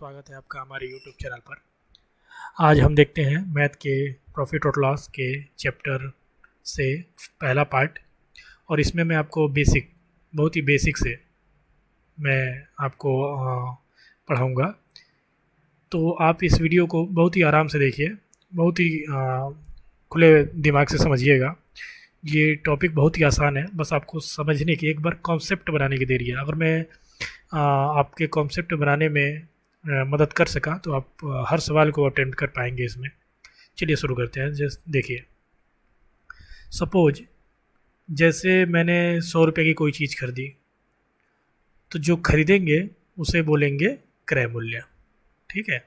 स्वागत है आपका हमारे YouTube चैनल पर। आज हम देखते हैं मैथ के प्रॉफिट और लॉस के चैप्टर से पहला पार्ट, और इसमें मैं आपको बहुत ही बेसिक से मैं आपको पढ़ाऊँगा। तो आप इस वीडियो को बहुत ही आराम से देखिए, बहुत ही खुले दिमाग से समझिएगा। ये टॉपिक बहुत ही आसान है, बस आपको समझने की, एक बार कॉन्सेप्ट बनाने की देरी है। अगर मैं आपके कॉन्सेप्ट बनाने में मदद कर सका तो आप हर सवाल को अटेम्प्ट कर पाएंगे इसमें। चलिए शुरू करते हैं। जैसे देखिए, सपोज जैसे मैंने 100 रुपये की कोई चीज़ खरीदी, तो जो खरीदेंगे उसे बोलेंगे क्रय मूल्य, ठीक है।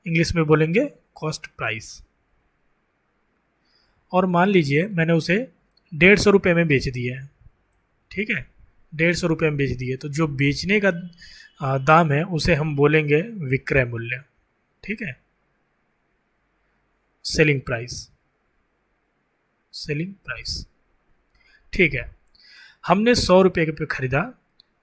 इंग्लिश में बोलेंगे कॉस्ट प्राइस। और मान लीजिए मैंने उसे 150 रुपये में बेच दिया है, ठीक है। 150 रुपये में बेच दिए, तो जो बेचने का दाम है उसे हम बोलेंगे विक्रय मूल्य, ठीक है, सेलिंग प्राइस। ठीक है। हमने 100 रुपये पे खरीदा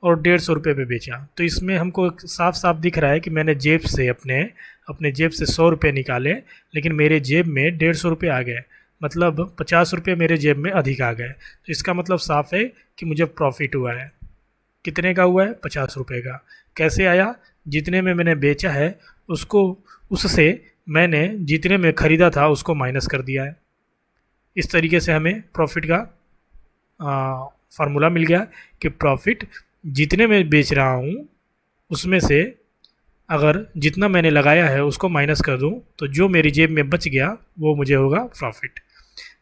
और 150 रुपये पे बेचा, तो इसमें हमको साफ साफ दिख रहा है कि मैंने जेब से अपने जेब से 100 रुपये निकाले, लेकिन मेरे जेब में 150 रुपये आ गए, मतलब 50 रुपये मेरे जेब में अधिक आ गए। तो इसका मतलब साफ है कि मुझे प्रॉफिट हुआ है। कितने का हुआ है? 50 रुपये का। कैसे आया? जितने में मैंने बेचा है उससे मैंने जितने में ख़रीदा था उसको माइनस कर दिया है। इस तरीके से हमें प्रॉफिट का फार्मूला मिल गया कि प्रॉफिट जितने में बेच रहा हूँ उसमें से अगर जितना मैंने लगाया है उसको माइनस कर दूँ तो जो मेरी जेब में बच गया वो मुझे होगा प्रॉफिट।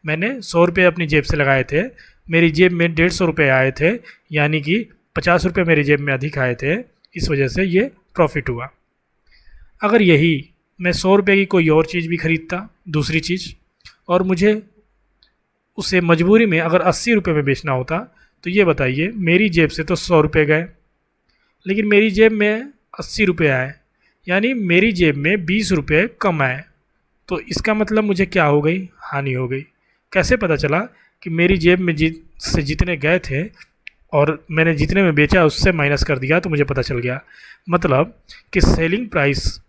मैंने 100 रुपये अपनी जेब से लगाए थे, मेरी जेब में 150 रुपये आए थे, यानी कि 50 रुपये मेरी जेब में अधिक आए थे, इस वजह से ये प्रॉफिट हुआ। अगर यही मैं 100 रुपये की कोई और चीज़ भी खरीदता, दूसरी चीज़, और मुझे उसे मजबूरी में अगर 80 रुपये में बेचना होता, तो ये बताइए मेरी जेब से तो 100 रुपये गए, लेकिन मेरी जेब में 80 रुपये आए, यानी मेरी जेब में 20 रुपये कम आए। तो इसका मतलब मुझे क्या हो गई? हानि हो गई। कैसे पता चला कि मेरी जेब में जितने गए थे और मैंने जितने में बेचा उससे माइनस कर दिया, तो मुझे पता चल गया। मतलब कि सेलिंग प्राइस,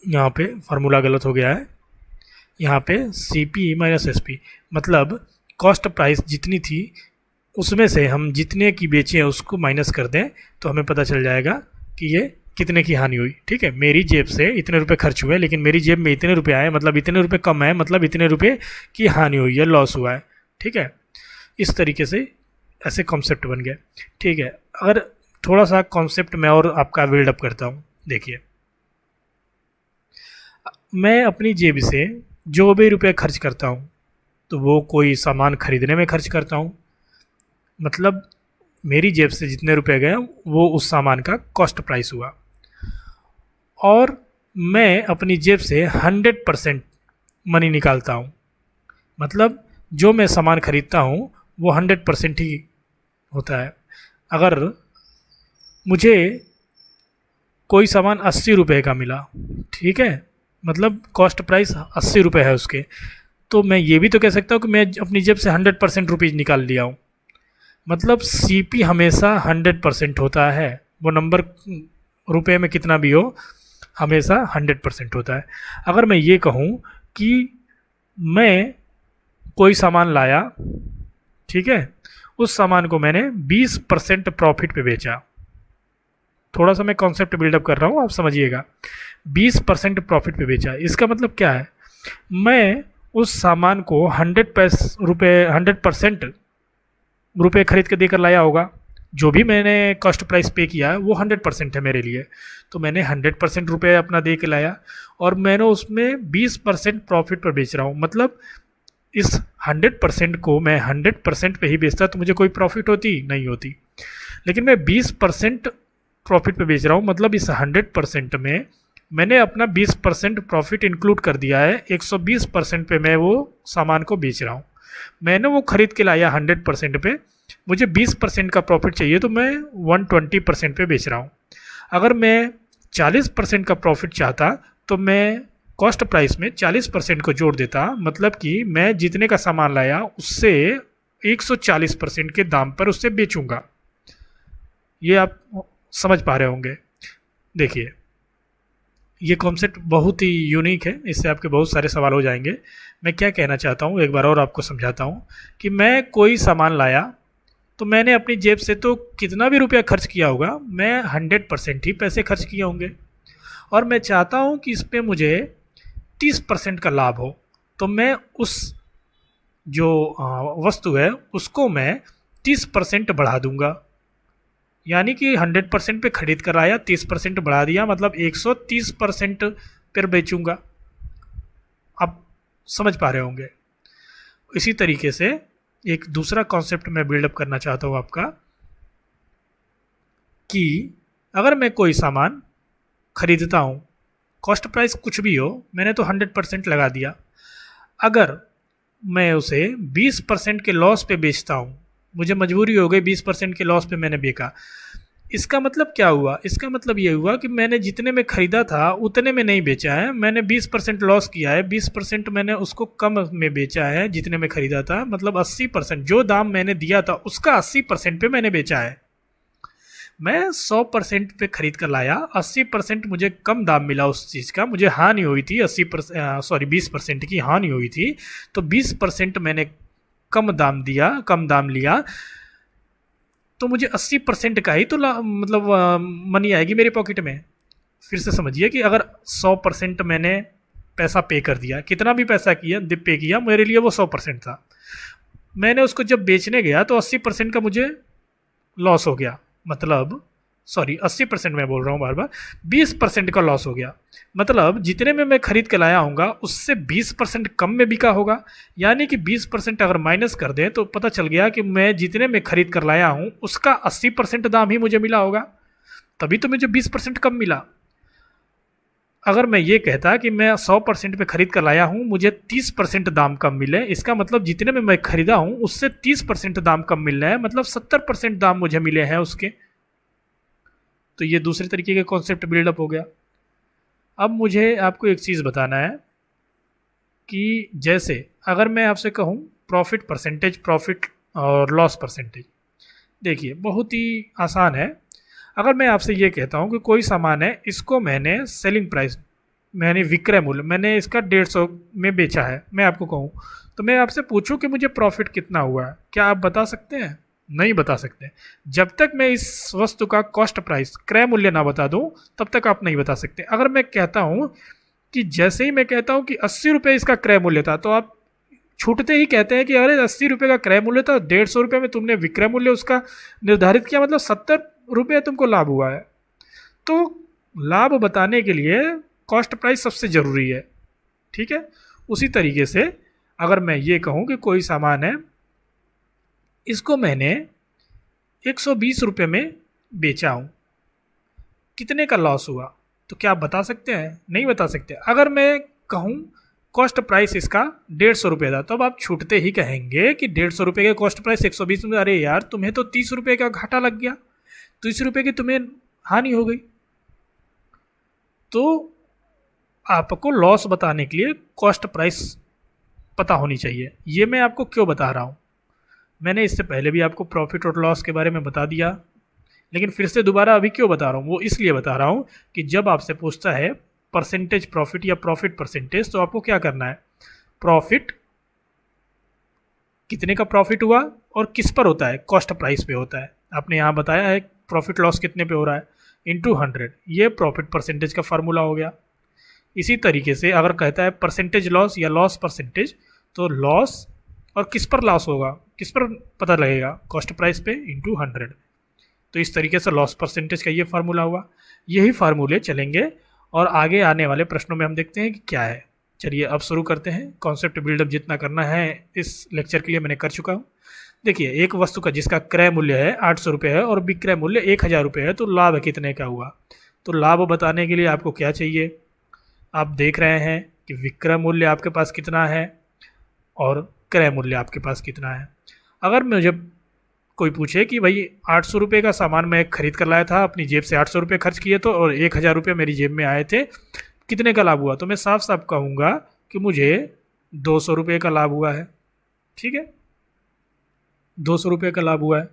यहाँ पे फार्मूला गलत हो गया है, यहाँ पे CP माइनस SP, मतलब कॉस्ट प्राइस जितनी थी उसमें से हम जितने की बेचे हैं उसको माइनस कर दें तो हमें पता चल जाएगा कि ये कितने की हानि हुई, ठीक है। मेरी जेब से इतने रुपए खर्च हुए, लेकिन मेरी जेब में इतने रुपए आए, मतलब इतने रुपए कम आए, मतलब इतने रुपए की हानि हुई है, लॉस हुआ है, ठीक है। इस तरीके से ऐसे कॉन्सेप्ट बन गए, ठीक है। अगर थोड़ा सा कॉन्सेप्ट मैं और आपका बिल्डअप करता हूँ, देखिए, मैं अपनी जेब से जो भी रुपए खर्च करता हूँ तो वो कोई सामान खरीदने में खर्च करता हूँ, मतलब मेरी जेब से जितने रुपए गए वो उस सामान का कॉस्ट प्राइस हुआ। और मैं अपनी जेब से 100% मनी निकालता हूँ, मतलब जो मैं सामान खरीदता हूँ वो 100% ही होता है। अगर मुझे कोई सामान 80 रुपये का मिला, ठीक है, मतलब कॉस्ट प्राइस 80 रुपये है उसके, तो मैं ये भी तो कह सकता हूँ कि मैं अपनी जेब से 100% रुपीज़ निकाल लिया हूँ। मतलब CP हमेशा 100% होता है, वो नंबर रुपए में कितना भी हो हमेशा 100% होता है। अगर मैं ये कहूँ कि मैं कोई सामान लाया, ठीक है, उस सामान को मैंने 20% प्रॉफिट पे बेचा, थोड़ा सा मैं कॉन्सेप्ट बिल्डअप कर रहा हूँ, आप समझिएगा। 20% प्रॉफिट पे बेचा, इसका मतलब क्या है? मैं उस सामान को 100% रुपये खरीद के देकर लाया होगा, जो भी मैंने कॉस्ट प्राइस पे किया है वो 100% है मेरे लिए, तो मैंने 100% रुपये अपना दे के लाया और मैंने उसमें 20% प्रॉफिट पर बेच रहा हूँ। मतलब इस 100% को मैं 100% पे ही बेचता तो मुझे कोई प्रॉफिट होती नहीं होती, लेकिन मैं 20% प्रॉफिट पे बेच रहा हूँ, मतलब इस 100% में मैंने अपना 20% प्रॉफिट इंक्लूड कर दिया है। 120% पे मैं वो सामान को बेच रहा हूँ। मैंने वो खरीद के लाया 100% पे, मुझे 20% का प्रॉफिट चाहिए तो मैं 120% पे बेच रहा हूँ। अगर मैं 40% का प्रॉफिट चाहता तो मैं कॉस्ट प्राइस में 40% को जोड़ देता, मतलब कि मैं जितने का सामान लाया उससे 140% के दाम पर उससे बेचूंगा। ये आप समझ पा रहे होंगे। देखिए, ये कॉन्सेप्ट बहुत ही यूनिक है, इससे आपके बहुत सारे सवाल हो जाएंगे। मैं क्या कहना चाहता हूँ, एक बार और आपको समझाता हूँ कि मैं कोई सामान लाया, तो मैंने अपनी जेब से तो कितना भी रुपया खर्च किया होगा, मैं 100% ही पैसे खर्च किए होंगे, और मैं चाहता हूँ कि इस पे मुझे 30% का लाभ हो। तो मैं उस जो वस्तु है उसको मैं 30% बढ़ा दूंगा, यानी कि 100% पे खरीद कर आया, 30% बढ़ा दिया, मतलब 130% पर बेचूंगा। आप समझ पा रहे होंगे। इसी तरीके से एक दूसरा कॉन्सेप्ट मैं बिल्डअप करना चाहता हूँ आपका, कि अगर मैं कोई सामान खरीदता हूँ, कॉस्ट प्राइस कुछ भी हो, मैंने तो 100% लगा दिया, अगर मैं उसे 20% के लॉस पे बेचता हूँ, मुझे मजबूरी हो गई, 20% के लॉस पे मैंने बेचा, इसका मतलब क्या हुआ? इसका मतलब ये हुआ कि मैंने जितने में खरीदा था उतने में नहीं बेचा है, मैंने 20% लॉस किया है, 20% मैंने उसको कम में बेचा है जितने में खरीदा था, मतलब 80%, जो दाम मैंने दिया था उसका 80% पे मैंने बेचा है। मैं 100% पे खरीद कर लाया, 80% मुझे कम दाम मिला उस चीज़ का, मुझे हानि हुई थी 80%, सॉरी 20% की हानि हुई थी, तो 20% मैंने कम दाम दिया, कम दाम लिया, तो मुझे 80% का ही तो मतलब मनी आएगी मेरी पॉकेट में। फिर से समझिए कि अगर 100% मैंने पैसा पे कर दिया, कितना भी पैसा किया पे किया, मेरे लिए वो 100% था, मैंने उसको जब बेचने गया तो 80% का मुझे लॉस हो गया, मतलब सॉरी 80% मैं बोल रहा हूँ बार बार, 20% का लॉस हो गया, मतलब जितने में मैं खरीद के लाया हूँगा उससे 20% कम में बिका होगा, यानी कि 20% अगर माइनस कर दें तो पता चल गया कि मैं जितने में खरीद कर लाया हूँ उसका 80% दाम ही मुझे मिला होगा, तभी तो मुझे 20% कम मिला। अगर मैं ये कहता कि मैं 100% पे खरीद कर लाया हूँ, मुझे 30% दाम कम मिले, इसका मतलब जितने में मैं खरीदा हूँ उससे 30% दाम कम मिल रहा है, मतलब 70% दाम मुझे मिले हैं उसके। तो ये दूसरे तरीके का कॉन्सेप्ट बिल्डअप हो गया। अब मुझे आपको एक चीज़ बताना है कि जैसे अगर मैं आपसे कहूँ प्रॉफिट परसेंटेज, प्रॉफिट और लॉस परसेंटेज, देखिए बहुत ही आसान है। अगर मैं आपसे ये कहता हूँ कि कोई सामान है, इसको मैंने सेलिंग प्राइस, मैंने विक्रय मूल्य, मैंने इसका 150 में बेचा है, मैं आपको कहूँ, तो मैं आपसे पूछूं कि मुझे प्रॉफिट कितना हुआ है, क्या आप बता सकते हैं? नहीं बता सकते। जब तक मैं इस वस्तु का कॉस्ट प्राइस, क्रय मूल्य ना बता दूं, तब तक आप नहीं बता सकते। अगर मैं कहता हूं कि जैसे ही मैं कहता हूं कि 80 रुपये इसका क्रय मूल्य था, तो आप छूटते ही कहते हैं कि अरे 80 रुपये का क्रय मूल्य था, 150 रुपये में तुमने विक्रय मूल्य उसका निर्धारित किया, मतलब 70 रुपये तुमको लाभ हुआ है। तो लाभ बताने के लिए कॉस्ट प्राइस सबसे ज़रूरी है, ठीक है। उसी तरीके से अगर मैं ये कहूँ कि कोई सामान है, इसको मैंने 120 रुपये में बेचा हूँ, कितने का लॉस हुआ? तो क्या आप बता सकते हैं? नहीं बता सकते। अगर मैं कहूँ कॉस्ट प्राइस इसका 150 रुपये था, तब आप छूटते ही कहेंगे कि 150 रुपये के कॉस्ट प्राइस 120 में, अरे यार तुम्हें तो 30 रुपये का घाटा लग गया, 30 रुपये की तुम्हें हानि हो गई। तो आपको लॉस बताने के लिए कॉस्ट प्राइस पता होनी चाहिए। ये मैं आपको क्यों बता रहा हूँ, मैंने इससे पहले भी आपको प्रॉफिट और लॉस के बारे में बता दिया, लेकिन फिर से दोबारा अभी क्यों बता रहा हूँ, वो इसलिए बता रहा हूँ कि जब आपसे पूछता है परसेंटेज प्रॉफिट या प्रॉफिट परसेंटेज, तो आपको क्या करना है, प्रॉफिट कितने का प्रॉफिट हुआ और किस पर होता है, कॉस्ट प्राइस पे होता है। आपने यहाँ बताया है प्रॉफिट लॉस कितने पे हो रहा है, इंटू 100, ये प्रॉफिट परसेंटेज का फार्मूला हो गया। इसी तरीके से अगर कहता है परसेंटेज लॉस या लॉस परसेंटेज, तो लॉस और किस पर लॉस होगा, किस पर पता लगेगा, कॉस्ट प्राइस पे इंटू 100। तो इस तरीके से लॉस परसेंटेज का ये फार्मूला हुआ। यही फार्मूले चलेंगे और आगे आने वाले प्रश्नों में हम देखते हैं कि क्या है। चलिए अब शुरू करते हैं। कॉन्सेप्ट बिल्डअप जितना करना है इस लेक्चर के लिए मैंने कर चुका हूँ। देखिए, एक वस्तु का जिसका क्रय मूल्य है 800 रुपये है और विक्रय मूल्य 1000 रुपये है, तो लाभ कितने का हुआ? तो लाभ बताने के लिए आपको क्या चाहिए, आप देख रहे हैं कि विक्रय मूल्य आपके पास कितना है और क्रय मूल्य आपके पास कितना है। अगर मुझे कोई पूछे कि भाई 800 रुपये का सामान मैं खरीद कर लाया था, अपनी जेब से 800 रुपये खर्च किए तो, और 1000 रुपये मेरी जेब में आए थे, कितने का लाभ हुआ? तो मैं साफ साफ कहूँगा कि मुझे 200 रुपये का लाभ हुआ है। ठीक है, 200 रुपये का लाभ हुआ है।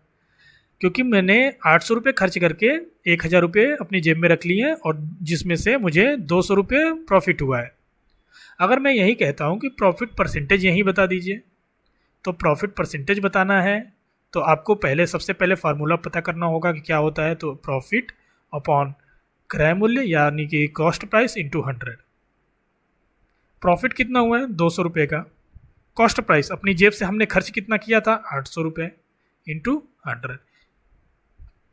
क्योंकि मैंने 800 रुपये खर्च करके 1000 रुपये अपनी जेब में रख लिए हैं और जिसमें से मुझे 200 रुपये प्रॉफिट हुआ है। अगर मैं यही कहता हूँ कि प्रॉफिट परसेंटेज यहीं बता दीजिए, तो प्रॉफिट परसेंटेज बताना है तो आपको पहले सबसे पहले फार्मूला पता करना होगा कि क्या होता है। तो प्रॉफिट अपॉन क्रय मूल्य यानी कि कॉस्ट प्राइस इंटू 100। प्रॉफिट कितना हुआ है 200 रुपये का, कॉस्ट प्राइस अपनी जेब से हमने खर्च कितना किया था 800 रुपये इंटू 100।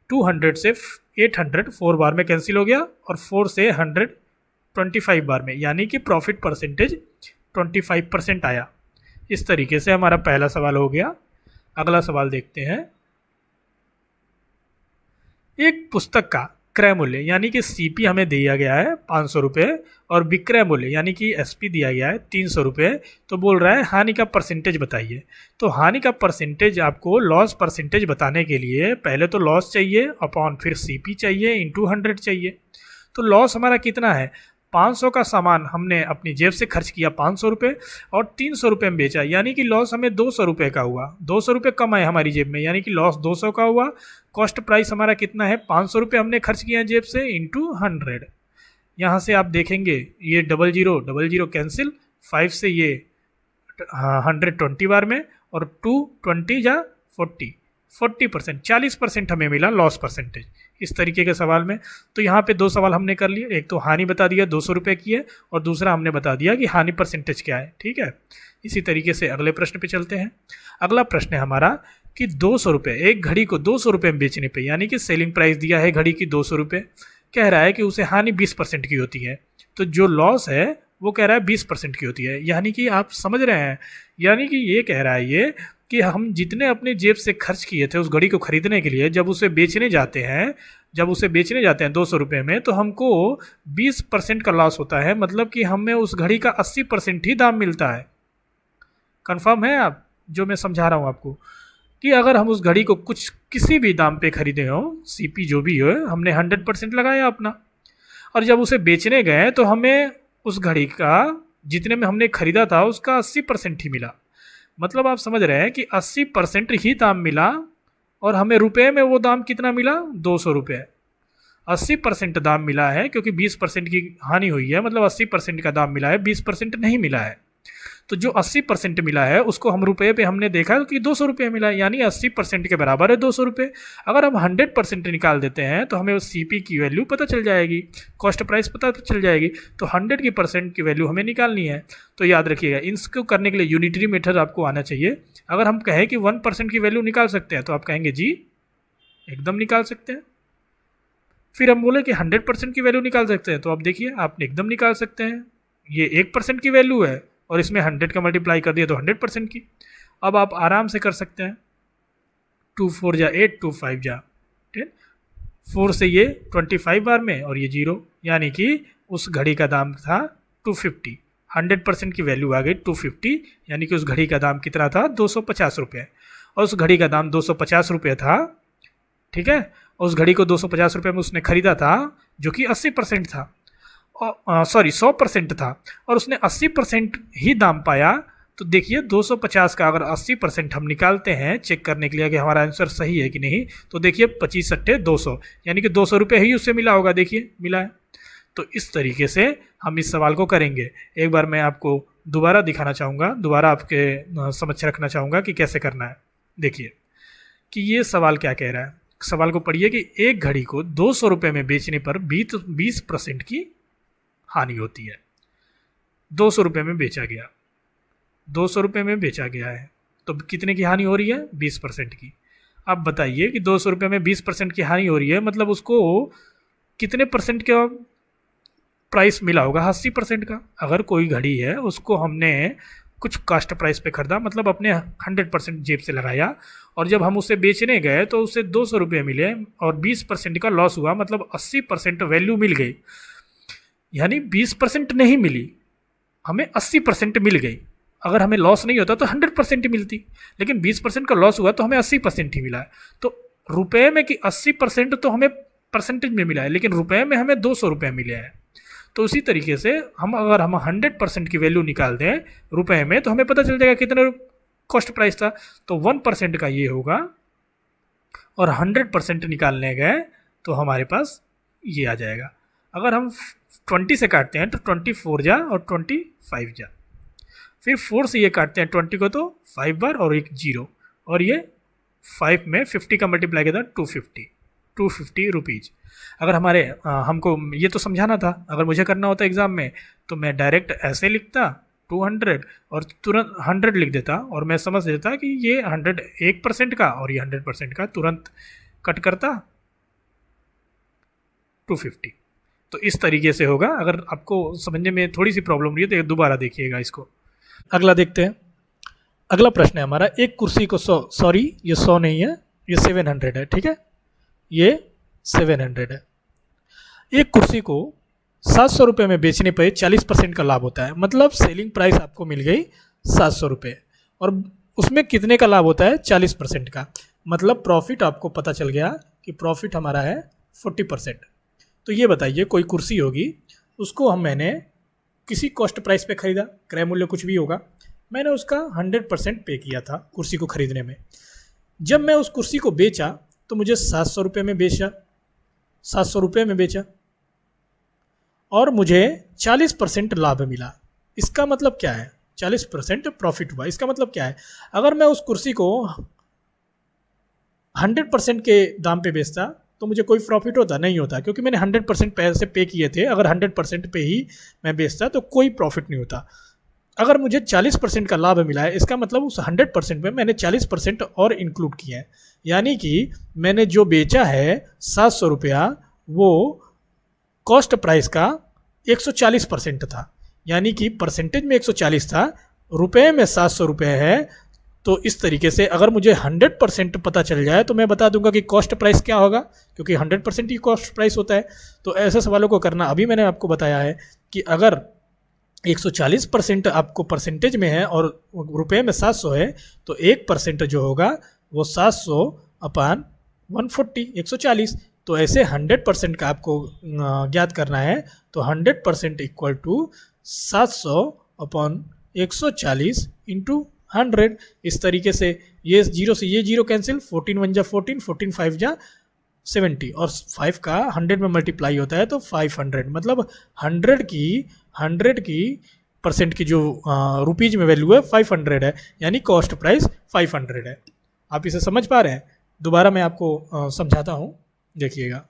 200 से 800 4 बार में कैंसिल हो गया और 4 से 100 25 बार में, यानी कि प्रॉफिट परसेंटेज 25% आया। इस तरीके से हमारा पहला सवाल हो गया। अगला सवाल देखते हैं। एक पुस्तक का क्रय मूल्य यानी कि सीपी हमें दिया गया है 500 रुपये और विक्रय मूल्य यानी कि एसपी दिया गया है 300 रुपये। तो बोल रहा है हानि का परसेंटेज बताइए। तो हानि का परसेंटेज आपको लॉस परसेंटेज बताने के लिए पहले तो लॉस चाहिए अपॉन फिर सीपी चाहिए इंटू 100 चाहिए। तो लॉस हमारा कितना है, 500 का सामान हमने अपनी जेब से खर्च किया 500 रुपये और 300 रुपये में बेचा, यानी कि लॉस हमें 200 रुपये का हुआ। 200 रुपये कम आए हमारी जेब में, यानी कि लॉस 200 का हुआ। कॉस्ट प्राइस हमारा कितना है 500 रुपये हमने खर्च किया जेब से इंटू 100। यहाँ से आप देखेंगे ये 00 कैंसिल, 5 से ये 100 20 बार में और 2 20 या 40% 40% हमें मिला लॉस परसेंटेज इस तरीके के सवाल में। तो यहाँ पे 2 सवाल हमने कर लिए, एक तो हानि बता दिया 200 रुपये की है और दूसरा हमने बता दिया कि हानि परसेंटेज क्या है। ठीक है, इसी तरीके से अगले प्रश्न पे चलते हैं। अगला प्रश्न है हमारा कि 200 रुपये, एक घड़ी को 200 रुपये में बेचने पे यानी कि सेलिंग प्राइस दिया है घड़ी की 200 रुपये, कह रहा है कि उसे हानि 20% की होती है। तो जो लॉस है वो कह रहा है 20% की होती है, यानी कि आप समझ रहे हैं, यानी कि ये कह रहा है ये कि हम जितने अपने जेब से खर्च किए थे उस घड़ी को खरीदने के लिए, जब उसे बेचने जाते हैं 200 रुपये में, तो हमको 20% का लॉस होता है। मतलब कि हमें उस घड़ी का 80% ही दाम मिलता है। कंफर्म है आप जो मैं समझा रहा हूँ आपको, कि अगर हम उस घड़ी को किसी भी दाम पे खरीदे हो, सीपी जो भी हो, हमने 100% लगाया अपना, और जब उसे बेचने गए तो हमें उस घड़ी का जितने में हमने खरीदा था उसका 80% ही मिला। मतलब आप समझ रहे हैं कि 80% ही दाम मिला और हमें रुपए में वो दाम कितना मिला 200 रुपये। 80% दाम मिला है क्योंकि 20% की हानि हुई है, मतलब 80% का दाम मिला है, 20% नहीं मिला है। तो जो 80% मिला है उसको हम रुपये पे हमने देखा कि 200 रुपये मिला, यानी 80% के बराबर है 200 रुपये। अगर हम 100% निकाल देते हैं तो हमें सीपी की वैल्यू पता चल जाएगी, कॉस्ट प्राइस पता चल जाएगी। तो 100% की वैल्यू हमें निकालनी है। तो याद रखिएगा, इसको करने के लिए यूनिटरी मेथड आपको आना चाहिए। अगर हम कहें कि 1% की वैल्यू निकाल सकते हैं तो आप कहेंगे जी एकदम निकाल सकते हैं। फिर हम बोले कि 100% की वैल्यू निकाल सकते हैं तो आप देखिए आप एकदम निकाल सकते हैं। ये 1% की वैल्यू है और इसमें 100 का मल्टीप्लाई कर दिया तो 100% की। अब आप आराम से कर सकते हैं, 2 4 जा 8, 2 5 जा 10, 4 से ये 25 बार में और ये 0, यानी कि उस घड़ी का दाम था 250। 100% की वैल्यू आ गई 250, यानी कि उस घड़ी का दाम कितना था 250 रुपये, और उस घड़ी का दाम 250 रुपये था। ठीक है, उस घड़ी को 250 रुपये में उसने खरीदा था जो कि 80% था, सॉरी 100% था, और उसने 80% ही दाम पाया। तो देखिए 250 का अगर 80% हम निकालते हैं चेक करने के लिए कि हमारा आंसर सही है कि नहीं, तो देखिए 25 × 200 यानी कि 200 रुपये ही उससे मिला होगा। देखिए मिला है। तो इस तरीके से हम इस सवाल को करेंगे। एक बार मैं आपको दोबारा दिखाना चाहूँगा, दोबारा आपके समक्ष रखना चाहूँगा कि कैसे करना है। देखिए कि ये सवाल क्या कह रहा है। सवाल को पढ़िए कि एक घड़ी को 200 रुपये में बेचने पर 20% की हानि होती है। 200 रुपये में बेचा गया, 200 रुपये में बेचा गया है, तो कितने की हानि हो रही है 20% की। अब बताइए कि 200 रुपये में 20% की हानि हो रही है, मतलब उसको कितने परसेंट का प्राइस मिला होगा 80% का। अगर कोई घड़ी है उसको हमने कुछ कास्ट प्राइस पे खरीदा, मतलब अपने 100% जेब से लगाया, और जब हम उसे बेचने गए तो उसे 200 रुपये मिले और 20% का लॉस हुआ, मतलब 80% वैल्यू मिल गई। यानी 20% नहीं मिली, हमें 80% मिल गई। अगर हमें लॉस नहीं होता तो 100% मिलती, लेकिन 20% का लॉस हुआ तो हमें 80% ही मिला है। तो रुपए में कि 80% तो हमें परसेंटेज में मिला है, लेकिन रुपए में हमें 200 रुपये मिले हैं। तो उसी तरीके से अगर हम 100% की वैल्यू निकाल दें रुपए में तो हमें पता चल जाएगा कितना कॉस्ट प्राइस था। तो 1% का ये होगा और 100% निकालने गए तो हमारे पास ये आ जाएगा। अगर हम 20 से काटते हैं तो 24 जा और 25 जा, फिर 4 से ये काटते हैं 20 को तो 5 बार और एक 0, और ये 5 में 50 का मल्टीप्लाई किया था 250 रुपीज़। अगर हमको ये तो समझाना था, अगर मुझे करना होता एग्ज़ाम में तो मैं डायरेक्ट ऐसे लिखता 200 और तुरंत 100 लिख देता और मैं समझ लेता कि ये 100 1% का और ये 100% का, तुरंत कट करता 250। तो इस तरीके से होगा। अगर आपको समझने में थोड़ी सी प्रॉब्लम रही है तो दोबारा देखिएगा इसको। अगला देखते हैं। अगला प्रश्न है हमारा, एक कुर्सी को 100, सॉरी ये 100 नहीं है, ये 700 है, ठीक है, ये 700 है। एक कुर्सी को 700 रुपये में बेचने पर 40% का लाभ होता है, मतलब सेलिंग प्राइस आपको मिल गई 700 रुपये और उसमें कितने का लाभ होता है, 40% का, मतलब प्रॉफिट आपको पता चल गया कि प्रॉफिट हमारा है 40%। तो ये बताइए, कोई कुर्सी होगी, उसको मैंने किसी कॉस्ट प्राइस पे ख़रीदा, क्रय मूल्य कुछ भी होगा, मैंने उसका 100% पे किया था कुर्सी को ख़रीदने में। जब मैं उस कुर्सी को बेचा तो मुझे 700 रुपये में बेचा, 700 रुपये में बेचा और मुझे 40% लाभ मिला। इसका मतलब क्या है, 40% प्रॉफिट हुआ। इसका मतलब क्या है, अगर मैं उस कुर्सी को 100% के दाम पे बेचता तो मुझे कोई प्रॉफिट होता, नहीं होता, क्योंकि मैंने 100% पैसे पे किए थे। अगर 100% पे ही मैं बेचता तो कोई प्रॉफिट नहीं होता। अगर मुझे 40% का लाभ मिला है, इसका मतलब उस 100% में मैंने 40% और इंक्लूड किया है, यानी कि मैंने जो बेचा है 700 रुपया वो कॉस्ट प्राइस का 140% था, यानी कि परसेंटेज में 140 था, रुपए में 700 रुपये है। तो इस तरीके से अगर मुझे 100% पता चल जाए तो मैं बता दूंगा कि कॉस्ट प्राइस क्या होगा, क्योंकि 100% ही कॉस्ट प्राइस होता है। तो ऐसे सवालों को करना, अभी मैंने आपको बताया है कि अगर 140% आपको परसेंटेज में है और रुपए में 700 है तो 1% जो होगा वो 700 अपान 140, 140। तो ऐसे 100% का आपको ज्ञात करना है, तो 100% इक्वल टू 700 अपॉन 140 इंटू 100। इस तरीके से ये जीरो से ये जीरो कैंसिल, 14 1 जा 14, 14 5 जा 70 और 5 का 100 में मल्टीप्लाई होता है तो 500, मतलब 100 की परसेंट की जो रुपीज में वैल्यू है 500 है, यानी कॉस्ट प्राइस 500 है। आप इसे समझ पा रहे हैं? दोबारा मैं आपको समझाता हूँ, देखिएगा।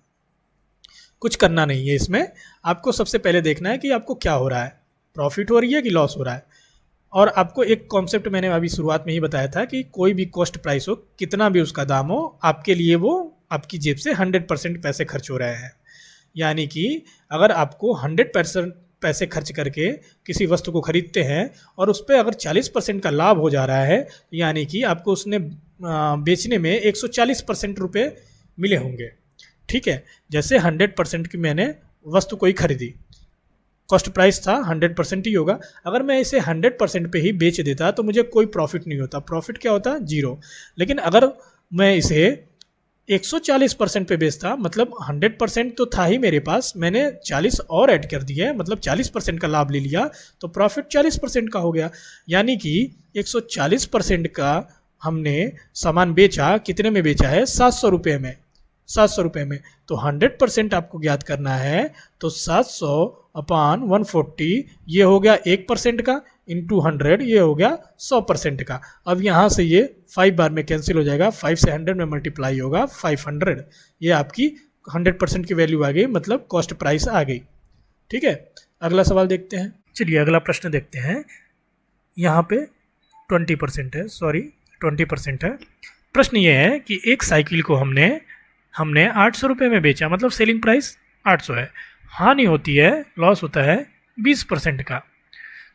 कुछ करना नहीं है इसमें, आपको सबसे पहले देखना है कि आपको क्या हो रहा है, प्रॉफिट हो रही है कि लॉस हो रहा है। और आपको एक कॉन्सेप्ट मैंने अभी शुरुआत में ही बताया था कि कोई भी कॉस्ट प्राइस हो, कितना भी उसका दाम हो, आपके लिए वो आपकी जेब से 100% पैसे खर्च हो रहे हैं। यानी कि अगर आपको 100% पैसे खर्च करके किसी वस्तु को खरीदते हैं और उस पर अगर 40% का लाभ हो जा रहा है, यानी कि आपको उसने बेचने में 140% रुपये मिले होंगे, ठीक है। जैसे 100% की मैंने वस्तु कोई खरीदी, कॉस्ट प्राइस था 100% ही होगा। अगर मैं इसे 100% पे ही बेच देता तो मुझे कोई प्रॉफिट नहीं होता, प्रॉफिट क्या होता, जीरो। लेकिन अगर मैं इसे 140% पे बेचता, मतलब 100% तो था ही मेरे पास, मैंने 40 और ऐड कर दिए, मतलब 40% का लाभ ले लिया, तो प्रॉफिट 40% का हो गया। यानी कि 140% का हमने सामान बेचा, कितने में बेचा है, 700 रुपये में, 700 रुपये में। तो 100% आपको ज्ञात करना है, तो 700 अपान 140 ये हो गया 1% का, इंटू 100 ये हो गया 100% का। अब यहाँ से ये 5 बार में कैंसिल हो जाएगा, 5 से 100 में मल्टीप्लाई होगा 500, ये आपकी 100% की वैल्यू आ गई, मतलब कॉस्ट प्राइस आ गई, ठीक है। अगला सवाल देखते हैं। चलिए अगला प्रश्न देखते हैं। यहाँ पे 20% है, सॉरी 20% है। प्रश्न ये है कि एक साइकिल को हमने 800 रुपये में बेचा, मतलब सेलिंग प्राइस 800 है, हानि होती है, लॉस होता है 20% का।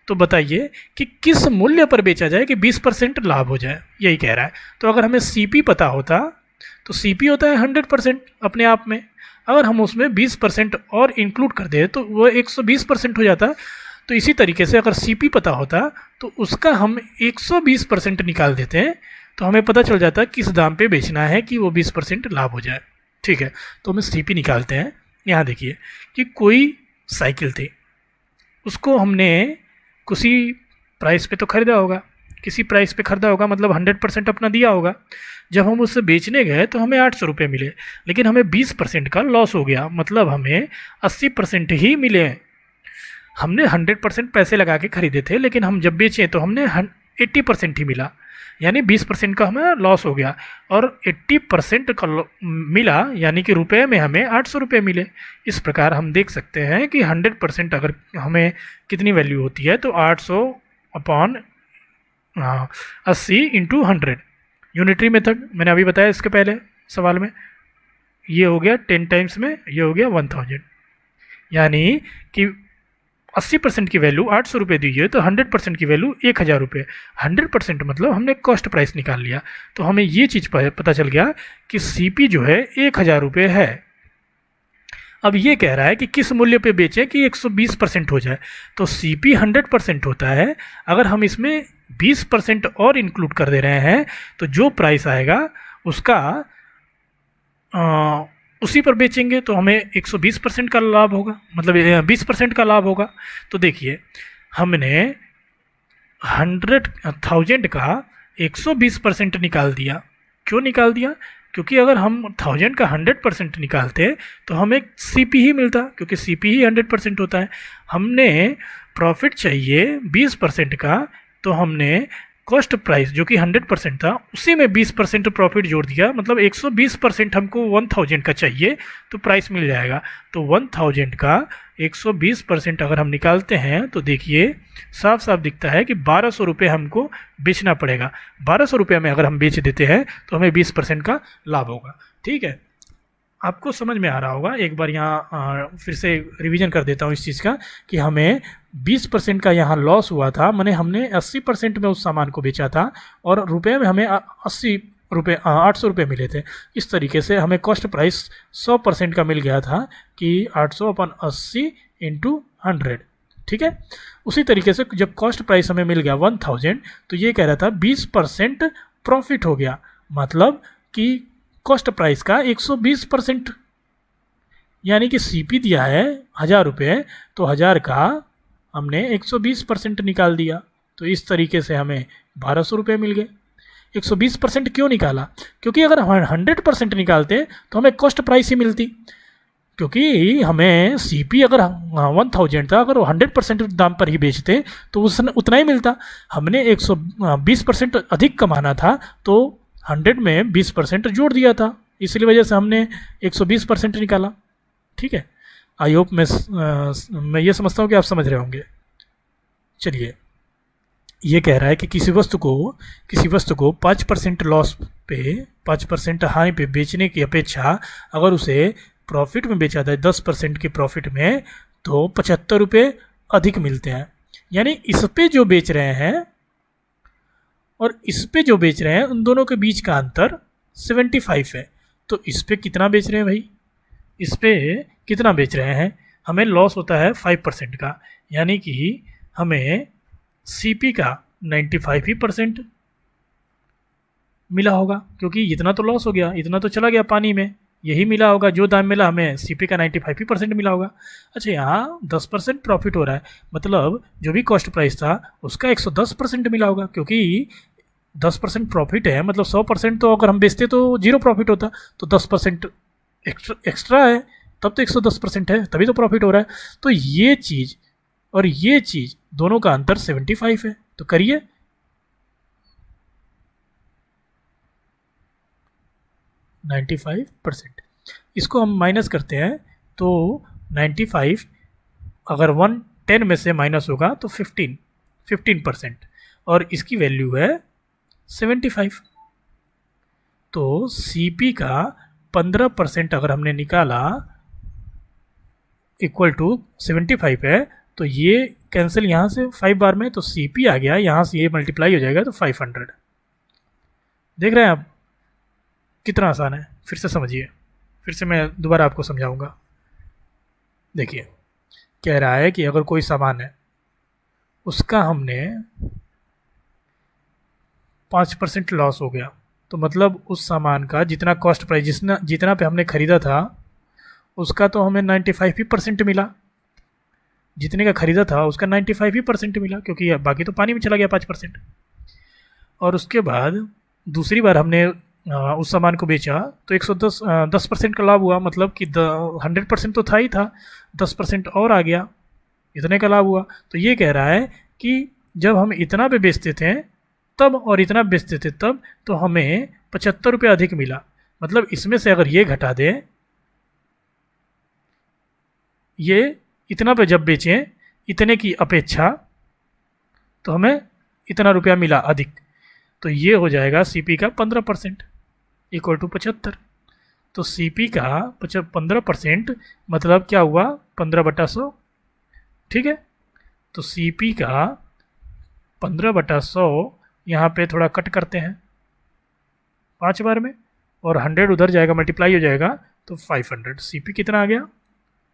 तो बताइए कि किस मूल्य पर बेचा जाए कि 20% लाभ हो जाए, यही कह रहा है। तो अगर हमें सीपी पता होता तो सीपी होता है 100% अपने आप में, अगर हम उसमें 20% और इंक्लूड कर दें तो वो 120% हो जाता। तो इसी तरीके से अगर सीपी पता होता तो उसका हम 120% निकाल देते हैं, तो हमें पता चल जाता किस दाम पे बेचना है कि वो 20% लाभ हो जाए, ठीक है। तो हम सीपी निकालते हैं। यहाँ देखिए कि कोई साइकिल थी, उसको हमने किसी प्राइस पे तो ख़रीदा होगा, किसी प्राइस पे ख़रीदा होगा, मतलब 100% अपना दिया होगा। जब हम उससे बेचने गए तो हमें 800 रुपये मिले, लेकिन हमें 20% का लॉस हो गया, मतलब हमें 80% ही मिले। हमने 100% पैसे लगा के ख़रीदे थे, लेकिन हम जब बेचें तो हमने 80% ही मिला, यानी 20% का हमें लॉस हो गया। और 80% का मिला, यानी कि रुपए में हमें 800 रुपये मिले। इस प्रकार हम देख सकते हैं कि 100% अगर हमें कितनी वैल्यू होती है, तो 800 अपॉन 80 इंटू 100। यूनिटरी मेथड मैंने अभी बताया इसके पहले सवाल में, ये हो गया 10 टाइम्स में, ये हो गया 1000, यानी कि 80% की वैल्यू 800 रुपये दी है, तो 100% की वैल्यू 1000 रुपये। 100% मतलब हमने कॉस्ट प्राइस निकाल लिया, तो हमें ये चीज़ पता चल गया कि सीपी जो है 1000 रुपये है। अब ये कह रहा है कि किस मूल्य पे बेचें कि 120% हो जाए, तो सीपी 100% होता है। अगर हम इसमें 20% और इंक्लूड कर दे रहे हैं, तो जो प्राइस आएगा उसका उसी पर बेचेंगे, तो हमें 120% का लाभ होगा, मतलब 20% का लाभ होगा। तो देखिए, हमने 100,000 का 120% निकाल दिया। क्यों निकाल दिया? क्योंकि अगर हम 1000 का 100% निकालते तो हमें सीपी ही मिलता, क्योंकि सीपी ही 100% होता है। हमने प्रॉफिट चाहिए 20% का, तो हमने कॉस्ट प्राइस जो कि 100% था, उसी में 20% प्रॉफिट जोड़ दिया, मतलब 120% हमको 1000 का चाहिए, तो प्राइस मिल जाएगा। तो 1000 का 120% अगर हम निकालते हैं, तो देखिए साफ साफ दिखता है कि 1200 रुपये हमको बेचना पड़ेगा। 1200 रुपये में अगर हम बेच देते हैं तो हमें 20% का लाभ होगा। ठीक है, आपको समझ में आ रहा होगा। एक बार यहाँ फिर से रिवीजन कर देता हूँ इस चीज़ का, कि हमें 20% का यहाँ लॉस हुआ था, माने हमने 80% में उस सामान को बेचा था, और रुपए में हमें 800 रुपये मिले थे। इस तरीके से हमें कॉस्ट प्राइस 100% का मिल गया था, कि 800/80 इंटू 100। ठीक है, उसी तरीके से जब कॉस्ट प्राइस हमें मिल गया 1000, तो ये कह रहा था 20% प्रॉफिट हो गया, मतलब कि कॉस्ट प्राइस का 120%, यानी कि सीपी दिया है 1000 रुपये, तो 1000 का हमने 120% निकाल दिया। तो इस तरीके से हमें 1200 रुपये मिल गए। 120% क्यों निकाला? क्योंकि अगर हम 100% निकालते तो हमें कॉस्ट प्राइस ही मिलती, क्योंकि हमें सीपी अगर 1000 था, अगर वो 100% दाम पर ही बेचते तो उतना ही मिलता। हमने 120% अधिक कमाना था, तो 100 में 20% जोड़ दिया था, इसलिए वजह से हमने 120% निकाला। ठीक है, आई होप मैं ये समझता हूँ कि आप समझ रहे होंगे। चलिए, ये कह रहा है कि किसी वस्तु को 5% लॉस पे, 5% हानि पे बेचने की अपेक्षा अगर उसे प्रॉफिट में बेचा जाए 10% के प्रॉफिट में, तो 75 रुपये अधिक मिलते हैं। यानी इस पे जो बेच रहे हैं और इस पे जो बेच रहे हैं, उन दोनों के बीच का अंतर 75 है। तो इस पे कितना बेच रहे हैं भाई? इस पे कितना बेच रहे हैं? हमें लॉस होता है 5% का, यानी कि हमें सीपी का 95% मिला होगा, क्योंकि इतना तो लॉस हो गया, इतना तो चला गया पानी में, यही मिला होगा जो दाम मिला, हमें सीपी का 95% मिला होगा। अच्छा, यहाँ 10% प्रॉफिट हो रहा है, मतलब जो भी कॉस्ट प्राइस था उसका 110% मिला होगा, क्योंकि 10% प्रॉफिट है, मतलब 100% तो अगर हम बेचते तो 0 प्रॉफिट होता, तो 10% एक्स्ट्रा है, तब तो 110% है, तभी तो प्रॉफिट हो रहा है। तो ये चीज़ और ये चीज़ दोनों का अंतर 75 है। तो करिए, %95, इसको हम माइनस करते हैं, तो 95 अगर 110 में से माइनस होगा तो 15%, और इसकी वैल्यू है 75। तो सीपी का 15% अगर हमने निकाला इक्वल टू 75 है, तो ये कैंसिल यहाँ से 5 बार में, तो सीपी आ गया, यहाँ से ये मल्टीप्लाई हो जाएगा तो 500। देख रहे हैं आप कितना आसान है? फिर से समझिए, फिर से मैं दोबारा आपको समझाऊंगा। देखिए, कह रहा है कि अगर कोई सामान है, उसका हमने 5% लॉस हो गया, तो मतलब उस सामान का जितना कॉस्ट प्राइस, जितना पे हमने ख़रीदा था, उसका तो हमें 95% मिला। जितने का ख़रीदा था उसका 95% मिला, क्योंकि बाकी तो पानी में चला गया 5%। और उसके बाद दूसरी बार हमने उस सामान को बेचा तो 10% का लाभ हुआ, मतलब कि 100% तो था ही था, 10% और आ गया, इतने का लाभ हुआ। तो ये कह रहा है कि जब हम इतना पे बेचते थे तब और इतना बेचते थे तब, तो हमें 75 रुपये अधिक मिला। मतलब इसमें से अगर ये घटा दें, ये इतना पे जब बेचें इतने की अपेक्षा, तो हमें इतना रुपया मिला अधिक, तो ये हो जाएगा सीपी का 15% इक्वल टू 75। तो सीपी का 15% मतलब क्या हुआ, 15/100। ठीक है, तो सीपी का 15/100 यहाँ पे थोड़ा कट करते हैं 5 बार में, और 100 उधर जाएगा, मल्टीप्लाई हो जाएगा, तो 500। सीपी कितना आ गया,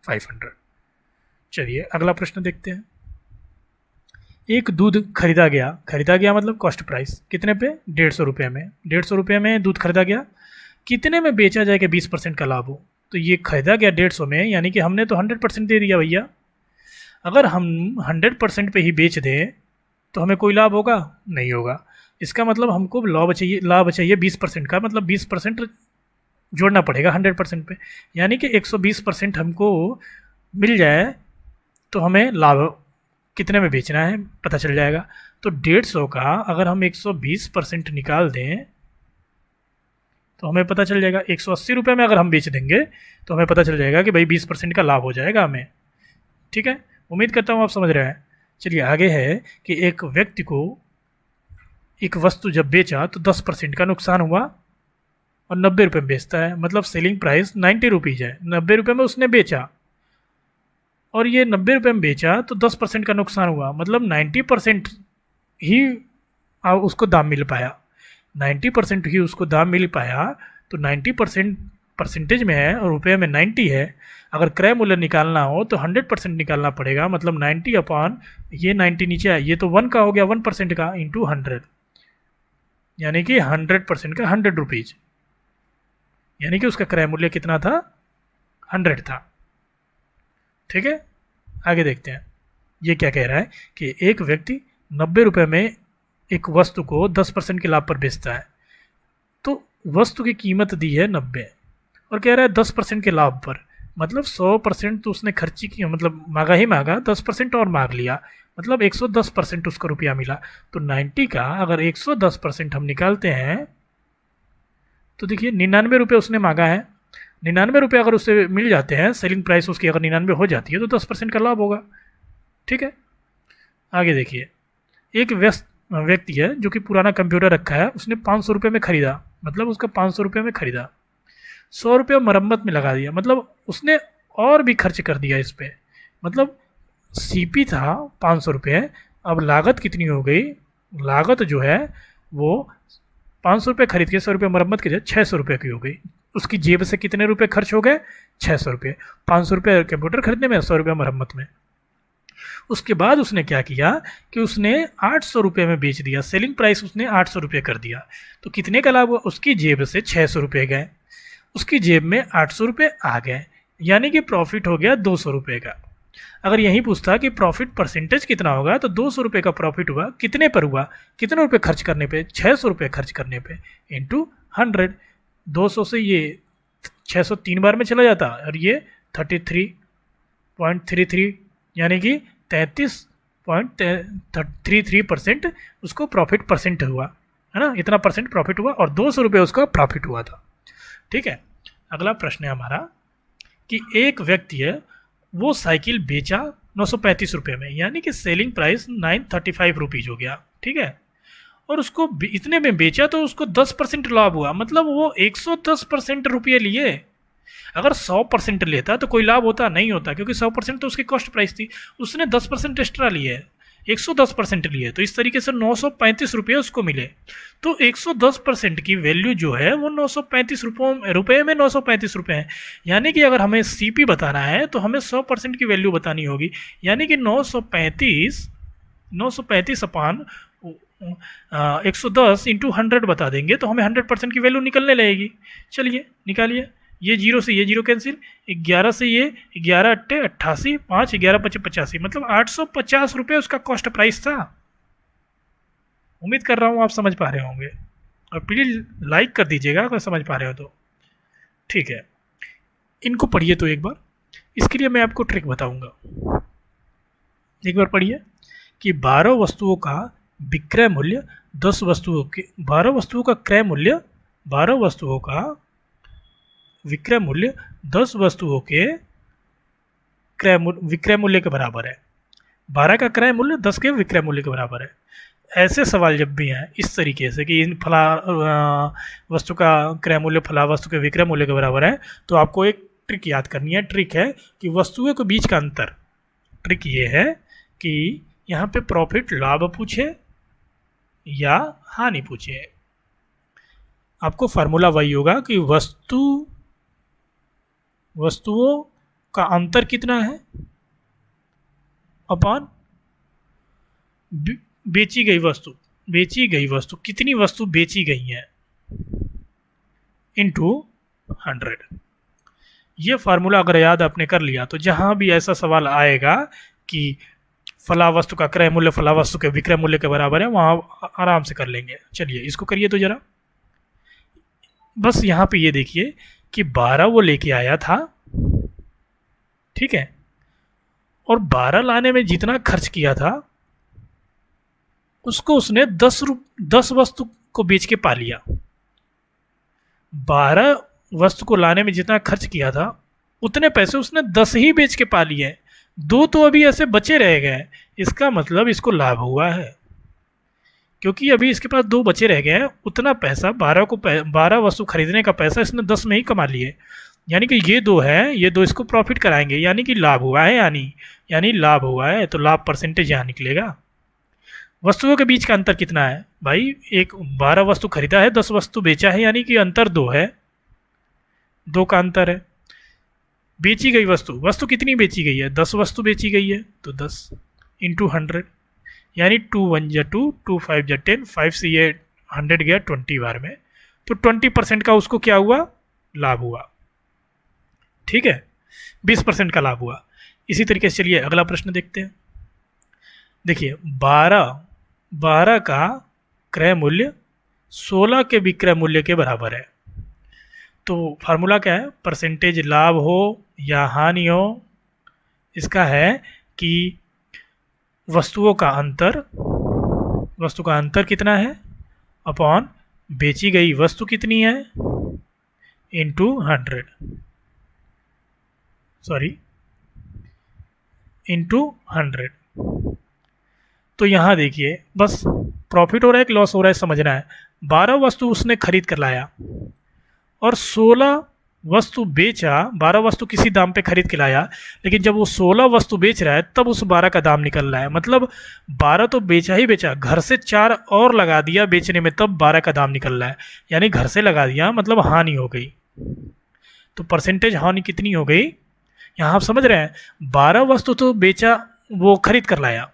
500। चलिए अगला प्रश्न देखते हैं। एक दूध खरीदा गया मतलब कॉस्ट प्राइस कितने पे, 150 रुपये में। 150 रुपये में दूध खरीदा गया, कितने में बेचा जाए कि 20% का लाभ हो। तो ये खरीदा गया 150 में, यानी कि हमने तो 100% दे दिया भैया। अगर हम 100% पे ही बेच दें तो हमें कोई लाभ होगा, नहीं होगा। इसका मतलब हमको लाभ चाहिए 20% का, मतलब 20% जोड़ना पड़ेगा 100% पे, यानी कि 120% हमको मिल जाए तो हमें लाभ कितने में बेचना है पता चल जाएगा। तो 150 का अगर हम 120% निकाल दें तो हमें पता चल जाएगा 180 रुपये में अगर हम बेच देंगे तो हमें पता चल जाएगा कि भाई 20% का लाभ हो जाएगा हमें। ठीक है, उम्मीद करता हूँ आप समझ रहे हैं। चलिए आगे है कि एक व्यक्ति को एक वस्तु जब बेचा तो 10% का नुकसान हुआ और 90 रुपये में बेचता है, मतलब सेलिंग प्राइस 90 रुपीज़ है, 90 रुपये में उसने बेचा और ये 90 रुपये में बेचा तो 10% का नुकसान हुआ, मतलब 90% ही उसको दाम मिल पाया, 90% ही उसको दाम मिल पाया। तो 90% परसेंटेज में है और रुपये में 90 है। अगर क्रय मूल्य निकालना हो तो 100% निकालना पड़ेगा, मतलब 90 अपॉन ये 90 नीचे है, ये तो 1 का हो गया, 1% का इंटू 100, यानी कि 100% का 100 रुपीज़, यानी कि उसका क्रय मूल्य कितना था, 100 था। ठीक है, आगे देखते हैं ये क्या कह रहा है कि एक व्यक्ति 90 रुपये में एक वस्तु को 10% के लाभ पर बेचता है। तो वस्तु की कीमत दी है 90 और कह रहा है 10% के लाभ पर, मतलब 100% तो उसने खर्ची की, मतलब मांगा ही मांगा, 10% और मांग लिया, मतलब 110% उसको रुपया मिला। तो 90 का अगर 110% हम निकालते हैं तो देखिए 99 रुपये उसने मांगा है, 99 रुपये अगर उससे मिल जाते हैं, सेलिंग प्राइस उसकी अगर 99 हो जाती है तो 10% का लाभ होगा। ठीक है, आगे देखिए, एक व्यक्ति है जो कि पुराना कंप्यूटर रखा है, उसने 500 रुपये में ख़रीदा, मतलब उसका 500 रुपये में ख़रीदा, 100 रुपये मरम्मत में लगा दिया, मतलब उसने और भी खर्च कर दिया इस पर, मतलब सीपी था 500 रुपये, अब लागत कितनी हो गई, लागत जो है वो 500 रुपये खरीद के 100 रुपये मरम्मत के लिए 600 रुपये की हो गई। उसकी जेब से कितने रुपए खर्च हो गए, 600 रुपये, 500 रुपये कंप्यूटर खरीदने में, 100 रुपये मरम्मत में। उसके बाद उसने क्या किया कि उसने 800 रुपये में बेच दिया, सेलिंग प्राइस उसने 800 रुपये कर दिया। तो कितने का लाभ हुआ, उसकी जेब से 600 रुपये गए, उसकी जेब में 800 रुपये आ गए, यानी कि प्रॉफिट हो गया 200 रुपये का। अगर यही पूछता कि प्रॉफिट परसेंटेज कितना होगा, तो 200 रुपये का प्रॉफिट हुआ, कितने पर हुआ, कितने रुपये खर्च करने पे, 600 रुपये खर्च करने पे इंटू 100। 200 से ये 600 3 बार में चला जाता और ये 33.33 यानी कि 33.33% उसको प्रॉफिट परसेंट हुआ, है ना, इतना परसेंट प्रॉफिट हुआ और 200 रुपये उसका प्रॉफिट हुआ था। ठीक है, अगला प्रश्न है हमारा कि एक व्यक्ति है, वो साइकिल बेचा 935 रुपये में, यानी कि सेलिंग प्राइस 935 रुपीज़ हो गया। ठीक है, और उसको इतने में बेचा तो उसको 10% लाभ हुआ, मतलब वो 110% रुपये लिए। अगर 100% लेता तो कोई लाभ होता, नहीं होता, क्योंकि 100% तो उसकी कॉस्ट प्राइस थी, उसने 10% एक्स्ट्रा लिए है, 110% लिए, तो इस तरीके से 935 रुपये उसको मिले। तो 110% की वैल्यू जो है वो 935 रुपये में 935 रुपये है, यानी कि अगर हमें सीपी बताना है तो हमें 100% की वैल्यू बतानी होगी, यानी कि 935 अपान 110 इंटू 100 बता देंगे तो हमें 100% की वैल्यू निकलने लगेगी। चलिए निकालिए, ये 0 से ये 0 कैंसिल, 11 से ये 11 अट्टे 88, 5 11 पचे 85, मतलब 850 रुपये उसका कॉस्ट प्राइस था। उम्मीद कर रहा हूँ आप समझ पा रहे होंगे, और प्लीज़ लाइक कर दीजिएगा अगर समझ पा रहे हो तो। ठीक है, इनको पढ़िए तो एक बार। इसके लिए मैं आपको ट्रिक बताऊंगा। एक बार पढ़िए कि 12 वस्तुओं का विक्रय मूल्य 10 वस्तुओं के 12 वस्तुओं का क्रय मूल्य 12 वस्तुओं का विक्रय मूल्य 10 वस्तुओं के विक्रय मूल्य के बराबर है। 12 का क्रय मूल्य 10 के विक्रय मूल्य के बराबर है। ऐसे सवाल जब भी हैं इस तरीके से कि इन फला वस्तु का क्रय मूल्य फला वस्तु के विक्रय मूल्य के बराबर है, तो आपको एक ट्रिक याद करनी है। ट्रिक है कि वस्तुओं के बीच का अंतर। ट्रिक ये है कि यहाँ पे प्रॉफिट लाभ पूछे या हानि पूछे, आपको फार्मूला वही होगा कि वस्तुओं का अंतर कितना है अपॉन बेची गई वस्तु कितनी वस्तु बेची गई है इनटू 100। ये फार्मूला अगर याद आपने कर लिया तो जहां भी ऐसा सवाल आएगा कि फला वस्तु का क्रय मूल्य फला वस्तु के विक्रय मूल्य के बराबर है, वहां आराम से कर लेंगे। चलिए इसको करिए तो जरा। बस यहाँ पे ये देखिए कि 12 वो लेके आया था, ठीक है, और 12 लाने में जितना खर्च किया था उसको उसने 10 वस्तु को बेच के पा लिया। 12 वस्तु को लाने में जितना खर्च किया था उतने पैसे उसने 10 ही बेच के पा लिए। 2 तो अभी ऐसे बचे रह गए। इसका मतलब इसको लाभ हुआ है, क्योंकि अभी इसके पास 2 बचे रह गए हैं। उतना पैसा 12 वस्तु खरीदने का पैसा इसने 10 में ही कमा लिए। यानी कि ये 2 है, ये 2 इसको प्रॉफिट कराएंगे, यानी कि लाभ हुआ है। यानी लाभ हुआ है, तो लाभ परसेंटेज यहाँ निकलेगा। वस्तुओं के बीच का अंतर कितना है भाई? 12 वस्तु खरीदा है, 10 वस्तु बेचा है, यानी कि अंतर 2 है। 2 का अंतर है। बेची गई वस्तु कितनी बेची गई है? 10 वस्तु बेची गई है, तो 10 इंटू 100, यानी 2 1 जा 2, 2 5 जा 10, 5 से ये 100 गया 20 बार में, तो 20% का उसको क्या हुआ? लाभ हुआ। ठीक है, 20% का लाभ हुआ। इसी तरीके से चलिए अगला प्रश्न देखते हैं। देखिए 12 का क्रय मूल्य 16 के विक्रय मूल्य के बराबर है। तो फार्मूला क्या है? परसेंटेज लाभ हो या हानि हो, इसका है कि वस्तु का अंतर कितना है अपॉन बेची गई वस्तु कितनी है इंटू 100, इंटू 100। तो यहाँ देखिए बस प्रॉफिट हो रहा है कि लॉस हो रहा है समझना है। 12 वस्तु उसने खरीद कर लाया और 16 वस्तु बेचा। 12 वस्तु किसी दाम पे खरीद के लाया, लेकिन जब वो 16 वस्तु बेच रहा है तब उस 12 का दाम निकल रहा है। मतलब 12 तो बेचा ही बेचा, घर से 4 और लगा दिया बेचने में, तब 12 का दाम निकल रहा है। यानी घर से लगा दिया मतलब हानि हो गई। तो परसेंटेज हानि कितनी हो गई यहाँ आप समझ रहे हैं? 12 वस्तु तो बेचा, वो खरीद कर लाया,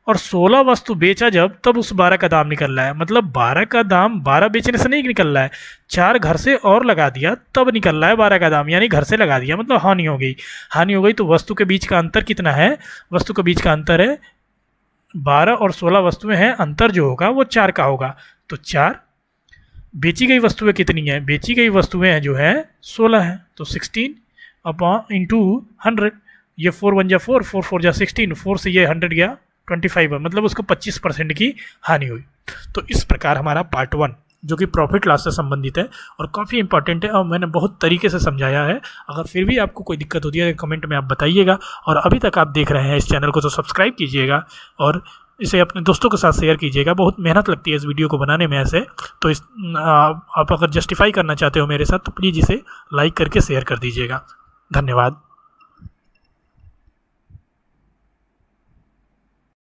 और 16 वस्तु बेचा जब, तब उस 12 का दाम निकल रहा है। मतलब 12 का दाम 12 बेचने से नहीं निकल रहा है, 4 घर से और लगा दिया तब निकल रहा है 12 का दाम। यानी घर से लगा दिया मतलब हानि हो गई। तो वस्तु के बीच का अंतर कितना है? वस्तु के बीच का अंतर है 12 और 16 वस्तुएं हैं, अंतर जो होगा वो 4 का होगा। तो 4। बेची गई वस्तुएं कितनी हैं? बेची गई वस्तुएं जो है 16 है, तो 16 अपॉन इंटू 100। ये 4 1 जा 4, 4 4 जा 16, 4 से ये 100 गया 25 है, मतलब उसको 25% की हानि हुई। तो इस प्रकार हमारा पार्ट 1 जो कि प्रॉफिट लॉस से संबंधित है और काफ़ी इंपॉर्टेंट है, और मैंने बहुत तरीके से समझाया है। अगर फिर भी आपको कोई दिक्कत होती है तो कमेंट में आप बताइएगा, और अभी तक आप देख रहे हैं इस चैनल को तो सब्सक्राइब कीजिएगा और इसे अपने दोस्तों के साथ शेयर कीजिएगा। बहुत मेहनत लगती है इस वीडियो को बनाने में ऐसे, तो आप अगर जस्टिफाई करना चाहते हो मेरे साथ तो प्लीज़ इसे लाइक करके शेयर कर दीजिएगा। धन्यवाद।